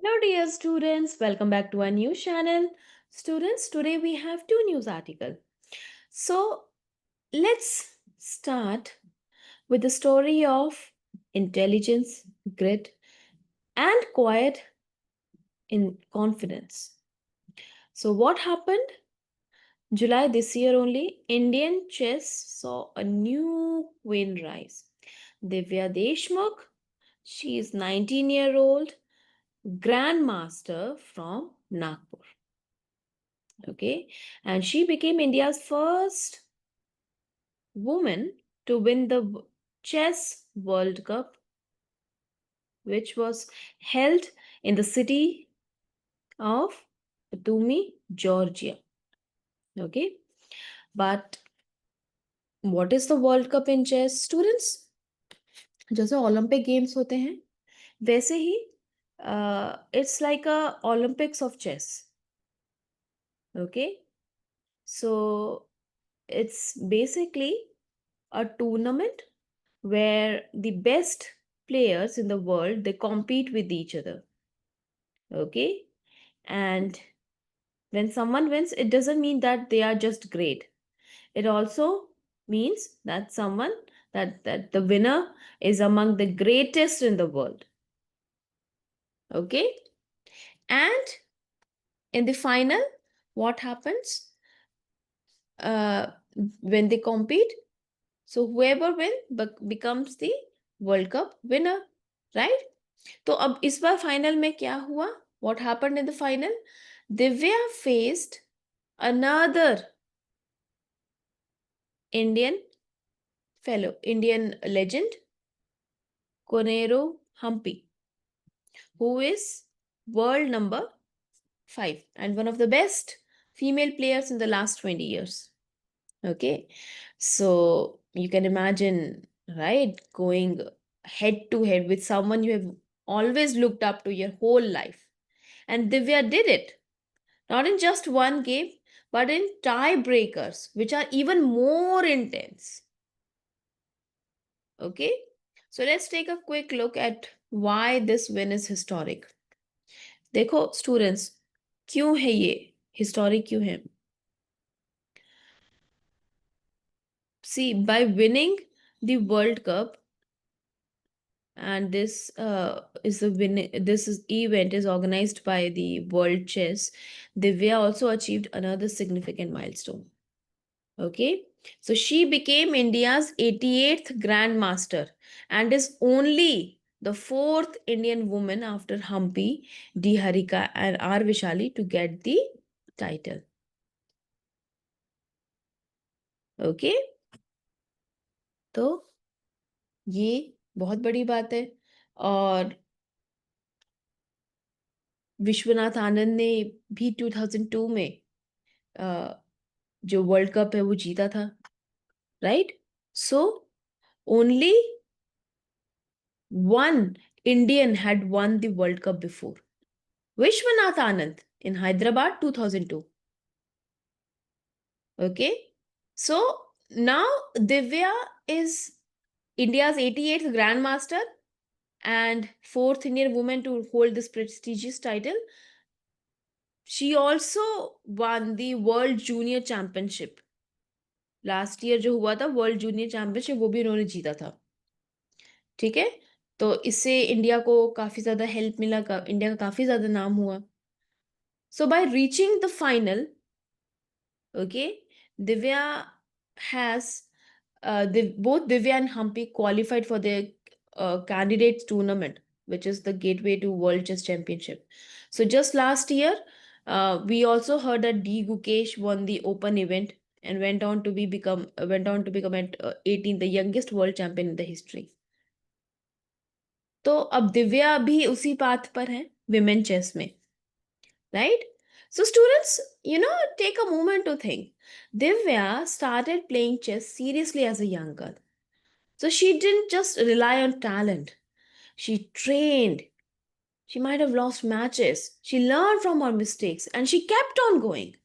Hello, dear students. Welcome back to our new channel. Students, today we have two news articles. So, let's start with the story of intelligence, grit, and quiet in confidence. So, what happened? July this year only, Indian chess saw a new queen rise. Divya Deshmukh, she is 19-year-old grandmaster from Nagpur. Okay, and she became India's first woman to win the chess world cup, which was held in the city of Batumi, Georgia. Okay, but what is the world cup in chess, students? जैसे Olympic games होते हैं वैसे ही it's like a Olympics of chess. Okay, so it's basically a tournament where the best players in the world they compete with each other. Okay, and when someone wins, it doesn't mean that they are just great. It also means that that the winner is among the greatest in the world. Okay, and in the final, what happens uh, when they compete? So whoever becomes the world cup winner, right? तो अब इस बार final में क्या हुआ? What happened in the final? Divya faced another Indian Indian legend, Konero Humpy, who is world number 5 and one of the best female players in the last 20 years. Okay, so you can imagine, right, going head to head with someone you have always looked up to your whole life. And Divya did it. Not in just one game, but in tiebreakers, which are even more intense. Okay, so let's take a quick look at why this win is historic. देखो students, क्यों है ये historic क्यों है? See, by winning the World Cup, and this is event is organized by the World Chess, Divya also achieved another significant milestone. Okay, so she became India's 88th Grandmaster and is only the fourth Indian woman after Humpy, D. Harika, and R. Vishali to get the title. Okay, तो ये बहुत बड़ी बात है. और विश्वनाथ आनंद ने भी 2002 में जो वर्ल्ड कप है वो जीता था, right? So only one Indian had won the World Cup before. Vishwanath Anand in Hyderabad 2002. Okay. So now Divya is India's 88th Grandmaster and fourth Indian woman to hold this prestigious title. She also won the World Junior Championship. Last year जो हुआ था world junior championship वो भी उन्होंने जीता था. ठीक है, तो इससे इंडिया को काफी ज्यादा हेल्प मिला, इंडिया का काफी ज्यादा नाम हुआ. So by reaching the final, okay, Divya has both Divya and Humpy qualified for the candidates tournament, which is the gateway to World Chess Championship. So just last year, we also heard that D Gukesh won the open event and went on to become at 18 the youngest world champion in the history. तो अब दिव्या भी उसी path पर है women chess में, right? So students, take a moment to think. Divya started playing chess seriously as a young girl. So she didn't just rely on talent. She trained. She might have lost matches. She learned from her mistakes and she kept on going.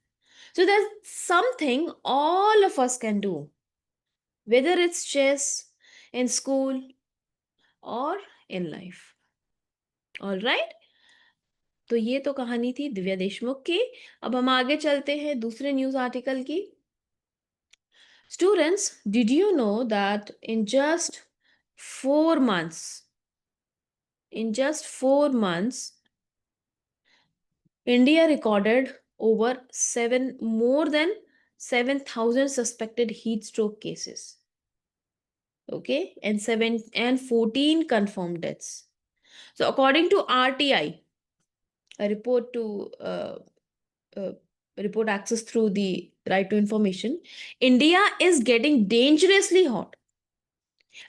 So there's something all of us can do, whether it's chess, in school, or in life. All right? तो ये तो कहानी थी दिव्या देशमुख की। अब हम आगे चलते हैं दूसरे न्यूज आर्टिकल की। Students, did you know that in just 4 months, India recorded more than 7,000 suspected heat stroke cases. Okay, and 14 confirmed deaths. So, according to RTI, a report to uh, report access through the right to information, India is getting dangerously hot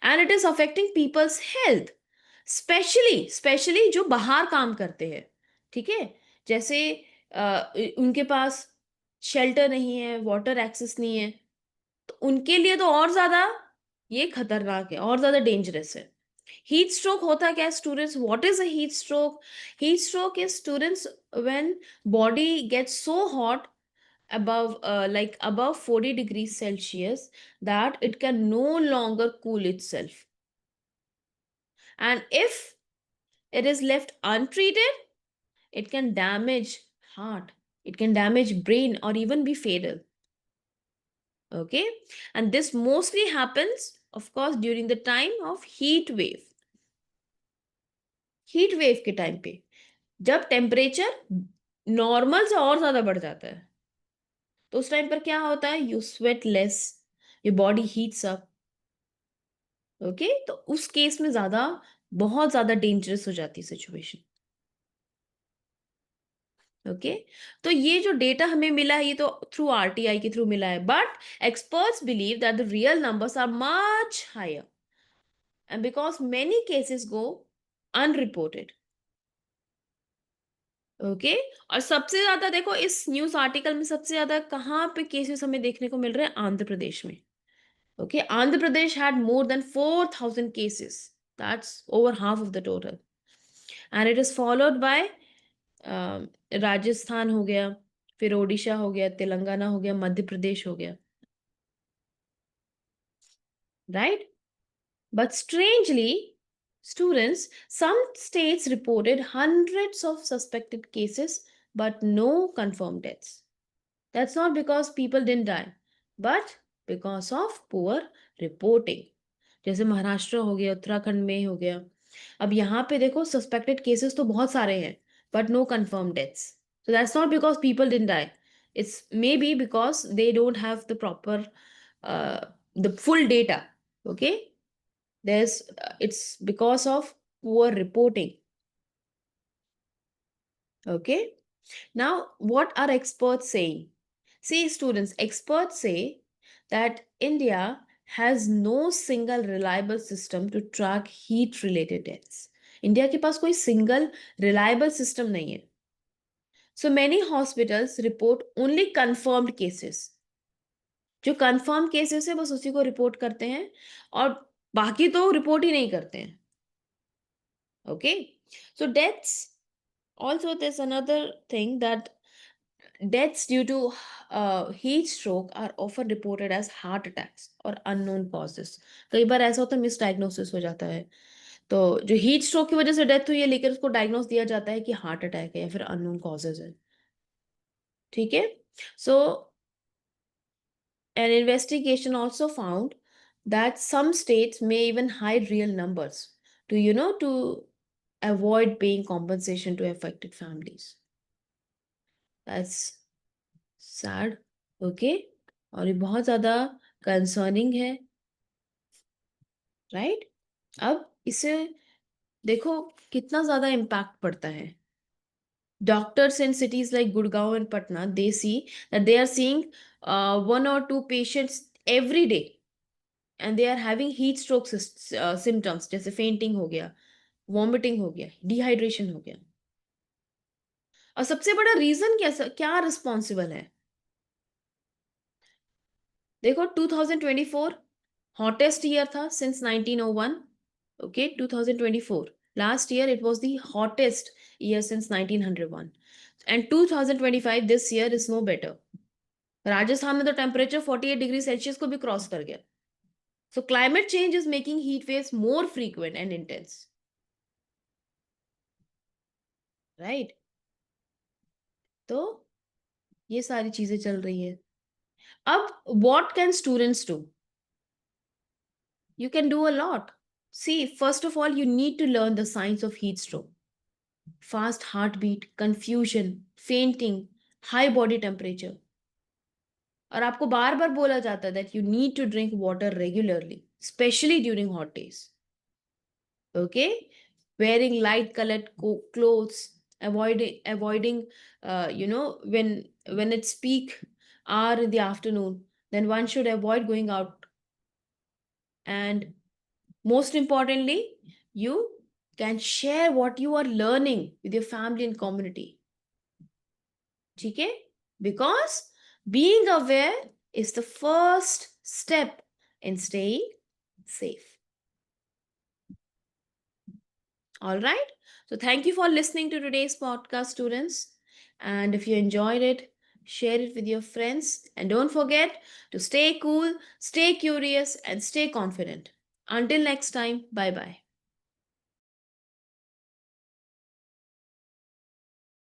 and it is affecting people's health, specially जो बाहर काम करते हैं। ठीक है, जैसे उनके पास shelter नहीं है, वाटर एक्सेस नहीं है, तो उनके लिए तो और ज्यादा ये खतरनाक है, और ज्यादा डेंजरस है। हीट स्ट्रोक होता क्या है students? What is a heat stroke? Heat stroke is students when body gets so hot above 40 degrees Celsius that it can no longer cool itself. And if it is left untreated, it can damage heart, it can damage brain, or even be fatal. Okay, and this mostly happens, of course, during the time of heat wave. Heat wave के time पे जब temperature normal से और ज्यादा बढ़ जाता है, तो उस टाइम पर क्या होता है? You sweat less, your body heats up. Okay, तो उस केस में ज्यादा, बहुत ज्यादा डेंजरस हो जाती है सिचुएशन। ओके, तो ये जो डेटा हमें मिला है, ये तो थ्रू आरटीआई के थ्रू मिला है, but experts believe that the real numbers are much higher and because many cases go unreported. Okay, और सबसे ज्यादा देखो इस न्यूज आर्टिकल में सबसे ज्यादा कहाँ पे केसेस हमें देखने को मिल रहे हैं? आंध्र प्रदेश में। Okay, Andhra Pradesh had more than 4,000 cases, that's over half of the total, and it is followed by Rajasthan हो गया, फिर ओडिशा हो गया, तेलंगाना हो गया, मध्य प्रदेश हो गया, right? But strangely students, some states reported hundreds of suspected cases but no confirmed deaths. That's not because people didn't die, but because of poor reporting. जैसे महाराष्ट्र हो गया, उत्तराखंड में हो गया। अब यहाँ पे देखो सस्पेक्टेड केसेस तो बहुत सारे हैं, but no confirm deaths. So that's not because people didn't die, it's may be because they don't have the proper the full data. Okay, there's it's because of poor reporting. Okay, now what are experts saying? See students, experts say that India has no single reliable system to track heat related deaths. India के पास कोई single reliable system नहीं है। So many hospitals report only confirmed cases. जो confirm cases है बस उसी को report करते हैं, और बाकी तो रिपोर्ट ही नहीं करते हैं। Okay, so deaths, also there's another thing that deaths due to heat stroke are often reported as heart attacks or unknown causes. कई बार ऐसा होता है मिसडायग्नोसिस हो जाता है, तो जो हीट स्ट्रोक की वजह से डेथ हुई है लेकिन उसको डायग्नोस दिया जाता है कि हार्ट अटैक है या फिर अननोन कॉजेज है। ठीक है, सो an investigation also found that some states may even hide real numbers to avoid paying compensation to affected families. That's sad. Okay, और ये बहुत ज्यादा कंसर्निंग है, राइट? अब इसे देखो कितना ज्यादा इम्पैक्ट पड़ता है। Doctors in cities like Gurgaon and Patna, they see that they are seeing 1 or 2 patients every day and they are having heat stroke symptoms, जैसे फेंटिंग हो गया, वॉमिटिंग हो गया, डिहाइड्रेशन हो गया। और सबसे बड़ा रीजन क्या रिस्पॉन्सिबल है? देखो 2024 हॉटेस्ट ईयर था सिंस 1901। ओके, 2024 last year it was the hottest year since 1901, and 2025 this year is no better. Rajasthan में तो टेम्परेचर 48 डिग्री सेल्सियस को भी क्रॉस कर गया। सो climate change is making heat waves more frequent and intense, right? तो ये सारी चीजें चल रही है. अब what can students do? You can do a lot. See, first of all, you need to learn the signs of heat stroke: fast heartbeat, confusion, fainting, high body temperature. और आपको बार बार बोला जाता है that you need to drink water regularly, especially during hot days. Okay, wearing light colored clothes, avoiding when it's peak hour in the afternoon, then one should avoid going out. And most importantly, you can share what you are learning with your family and community. Okay, because being aware is the first step in staying safe. All right. So thank you for listening to today's podcast, students. And if you enjoyed it, share it with your friends. And don't forget to stay cool, stay curious, and stay confident. Until next time, bye bye.